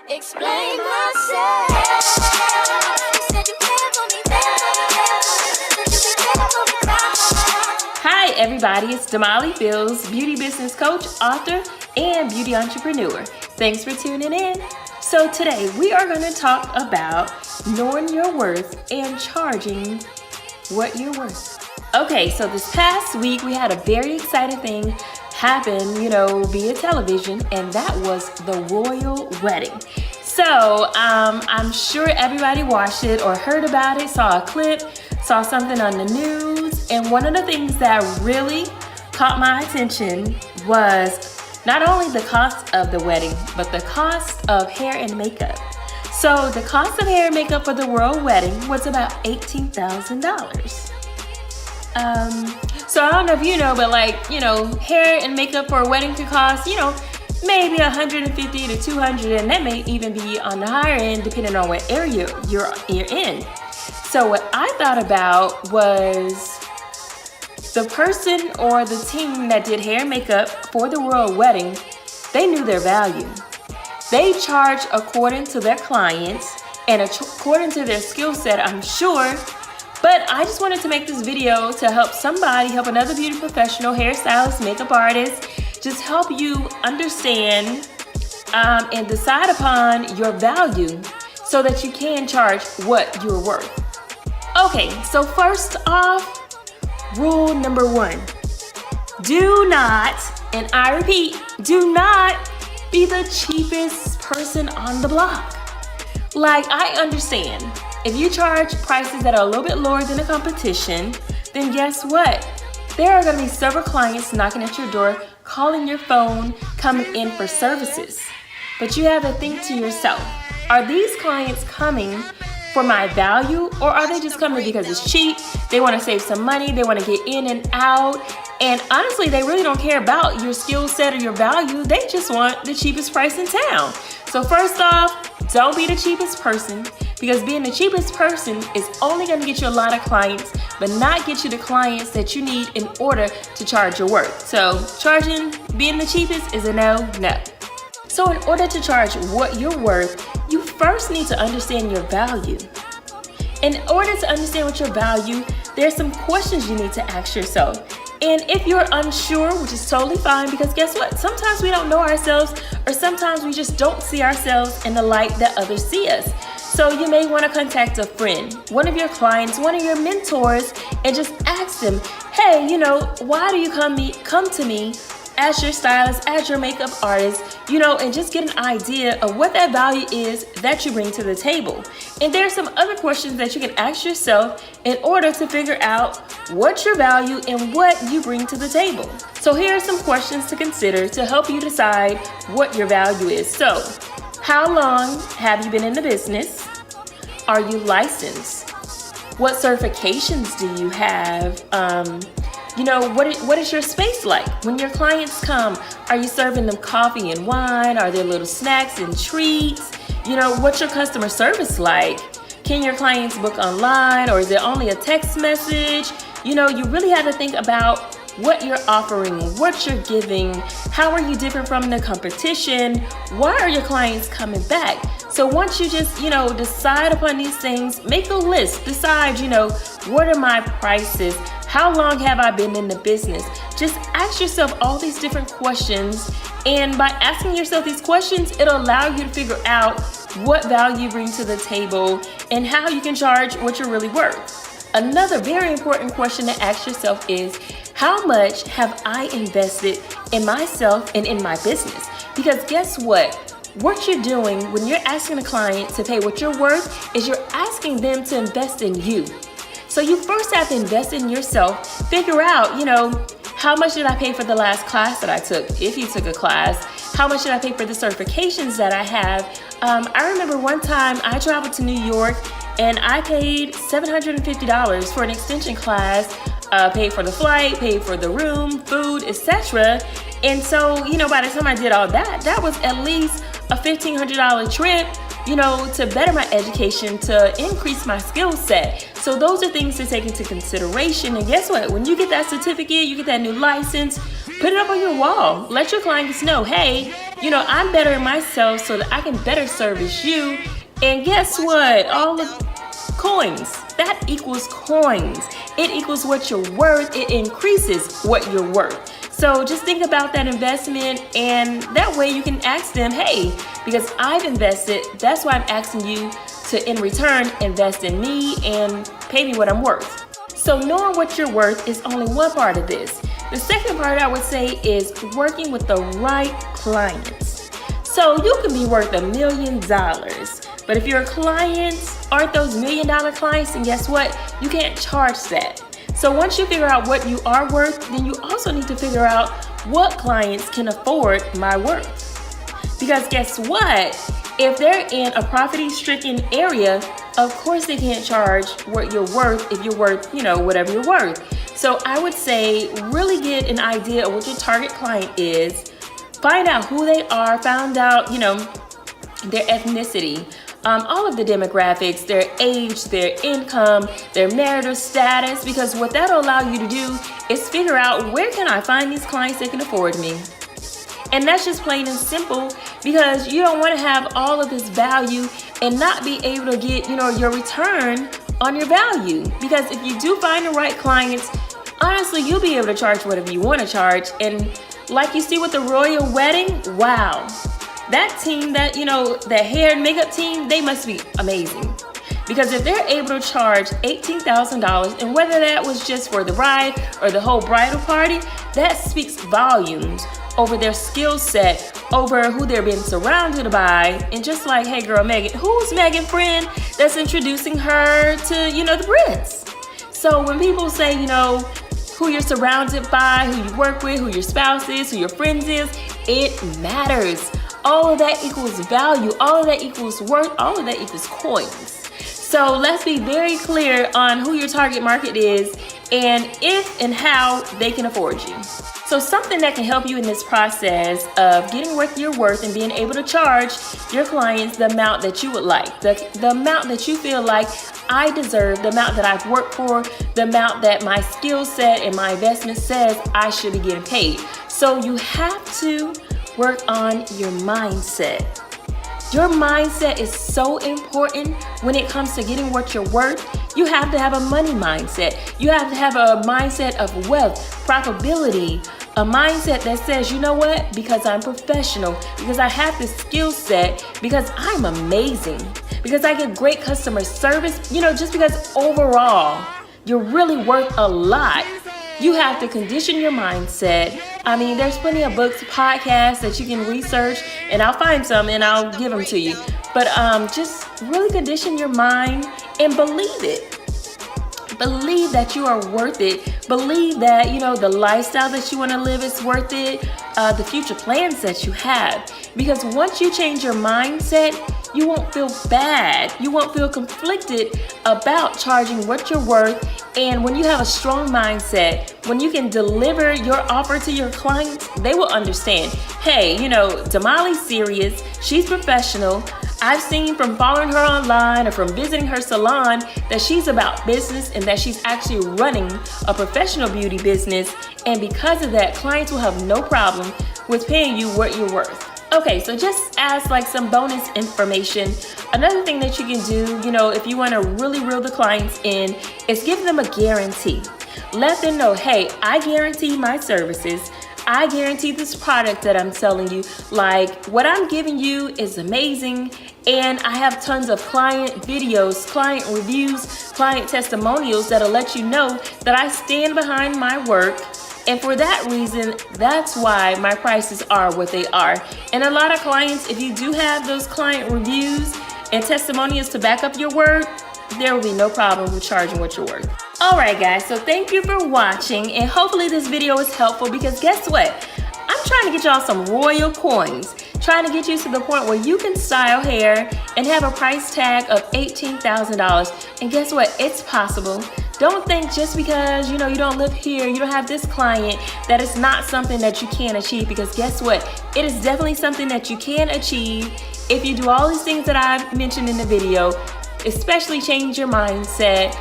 Explain myself. You said you care for me better. You said you care for me better. Hi everybody, it's Damali Fils, beauty business coach, author, and beauty entrepreneur. Thanks for tuning in. So today we are going to talk about knowing your worth and charging what you're worth. Okay, so this past week we had a very exciting thing happen, via television, and that was the royal wedding. So I'm sure everybody watched it or heard about it, saw a clip, saw something on the news, and one of the things that really caught my attention was not only the cost of the wedding, but the cost of hair and makeup. So the cost of hair and makeup for the royal wedding was about $18,000. So I don't know if you know, but hair and makeup for a wedding could cost, maybe $150 to $200, and that may even be on the higher end depending on what area you're in. So what I thought about was the person or the team that did hair and makeup for the royal wedding, they knew their value. They charged according to their clients and according to their skill set, I'm sure. But I just wanted to make this video to help another beauty professional, hairstylist, makeup artist, just help you understand and decide upon your value so that you can charge what you're worth. Okay, so first off, rule number 1, do not, and I repeat, do not be the cheapest person on the block. I understand. If you charge prices that are a little bit lower than the competition, then guess what? There are going to be several clients knocking at your door, calling your phone, coming in for services. But you have to think to yourself, are these clients coming for my value, or are they just coming because it's cheap? They want to save some money, they want to get in and out, and honestly, they really don't care about your skill set or your value. They just want the cheapest price in town. So first off, don't be the cheapest person, because being the cheapest person is only going to get you a lot of clients, but not get you the clients that you need in order to charge your worth. So being the cheapest is a no. So in order to charge what you're worth, you first need to understand your value. In order to understand what your value, there's some questions you need to ask yourself. And if you're unsure, which is totally fine, because guess what? Sometimes we don't know ourselves, or sometimes we just don't see ourselves in the light that others see us. So you may want to contact a friend, one of your clients, one of your mentors, and just ask them, hey, why do you come to me as your stylist, as your makeup artist, and just get an idea of what that value is that you bring to the table. And there are some other questions that you can ask yourself in order to figure out what's your value and what you bring to the table. So here are some questions to consider to help you decide what your value is. So, how long have you been in the business? Are you licensed? What certifications do you have? What is your space like? When your clients come, are you serving them coffee and wine? Are there little snacks and treats? What's your customer service like? Can your clients book online, or is it only a text message? You really have to think about what you're offering, what you're giving, how are you different from the competition? Why are your clients coming back? So once you just, decide upon these things, make a list, decide, what are my prices? How long have I been in the business? Just ask yourself all these different questions, and by asking yourself these questions, it'll allow you to figure out what value you bring to the table and how you can charge what you're really worth. Another very important question to ask yourself is, how much have I invested in myself and in my business? Because guess what? What you're doing when you're asking a client to pay what you're worth is you're asking them to invest in you. So you first have to invest in yourself, figure out, how much did I pay for the last class that I took? If you took a class, how much did I pay for the certifications that I have? I remember one time I traveled to New York and I paid $750 for an extension class, paid for the flight, paid for the room, food, etc. And so, by the time I did all that, that was at least a $1,500 trip, to better my education, to increase my skill set. So those are things to take into consideration. And guess what? When you get that certificate, you get that new license, put it up on your wall. Let your clients know, hey, I'm bettering myself so that I can better service you. And guess what? All the coins, that equals coins. It equals what you're worth. It increases what you're worth. So just think about that investment, and that way you can ask them, hey, because I've invested, that's why I'm asking you to, in return, invest in me and pay me what I'm worth. So knowing what you're worth is only one part of this. The second part I would say is working with the right clients. So you can be worth $1 million, but if your clients aren't those $1 million clients, then guess what? You can't charge that. So once you figure out what you are worth, then you also need to figure out what clients can afford my worth. Because guess what? If they're in a poverty-stricken area, of course they can't charge what you're worth if you're worth, whatever you're worth. So I would say really get an idea of what your target client is. Find out who they are, find out, their ethnicity, all of the demographics, their age, their income, their marital status, because what that'll allow you to do is figure out where can I find these clients that can afford me. And that's just plain and simple, because you don't want to have all of this value and not be able to get, your return on your value. Because if you do find the right clients, honestly, you'll be able to charge whatever you want to charge. And like you see with the royal wedding, wow. That team, that hair and makeup team, they must be amazing. Because if they're able to charge $18,000, and whether that was just for the bride or the whole bridal party, that speaks volumes over their skill set, over who they're being surrounded by. And just like, hey girl, Megan, who's Megan's friend that's introducing her to, the prince? So when people say, who you're surrounded by, who you work with, who your spouse is, who your friends is, it matters. All of that equals value, all of that equals worth, all of that equals coins. So let's be very clear on who your target market is and if and how they can afford you. So something that can help you in this process of getting what you're worth and being able to charge your clients the amount that you would like, the amount that you feel like I deserve, the amount that I've worked for, the amount that my skill set and my investment says I should be getting paid. So you have to work on your mindset. Your mindset is so important when it comes to getting what you're worth. You have to have a money mindset. You have to have a mindset of wealth, profitability, a mindset that says, you know what? Because I'm professional, because I have the skill set, because I'm amazing, because I get great customer service, just because overall you're really worth a lot. You have to condition your mindset. I mean, there's plenty of books, podcasts that you can research, and I'll find some and I'll give them to you. But just really condition your mind and believe it. Believe that you are worth it. Believe that, the lifestyle that you want to live is worth it. The future plans that you have. Because once you change your mindset, you won't feel bad. You won't feel conflicted about charging what you're worth. And when you have a strong mindset, when you can deliver your offer to your clients, they will understand, hey, Damali's serious, she's professional. I've seen from following her online or from visiting her salon that she's about business and that she's actually running a professional beauty business. And because of that, clients will have no problem with paying you what you're worth. Okay, so just as some bonus information, another thing that you can do, if you want to really reel the clients in, is give them a guarantee. Let them know, hey, I guarantee my services. I guarantee this product that I'm selling you, what I'm giving you is amazing. And I have tons of client videos, client reviews, client testimonials that'll let you know that I stand behind my work. And for that reason, that's why my prices are what they are. And a lot of clients, if you do have those client reviews and testimonials to back up your word, there will be no problem with charging what you're worth. All right, guys, so thank you for watching, and hopefully this video is helpful, because guess what? I'm trying to get y'all some royal coins, trying to get you to the point where you can style hair and have a price tag of $18,000. And guess what? It's possible. Don't think just because, you don't live here, you don't have this client, that it's not something that you can achieve, because guess what? It is definitely something that you can achieve if you do all these things that I've mentioned in the video, especially change your mindset.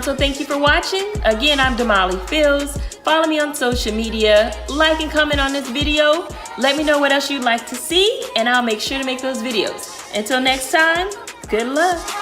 So thank you for watching. Again, I'm Damali Fils. Follow me on social media, like and comment on this video. Let me know what else you'd like to see, and I'll make sure to make those videos. Until next time, good luck.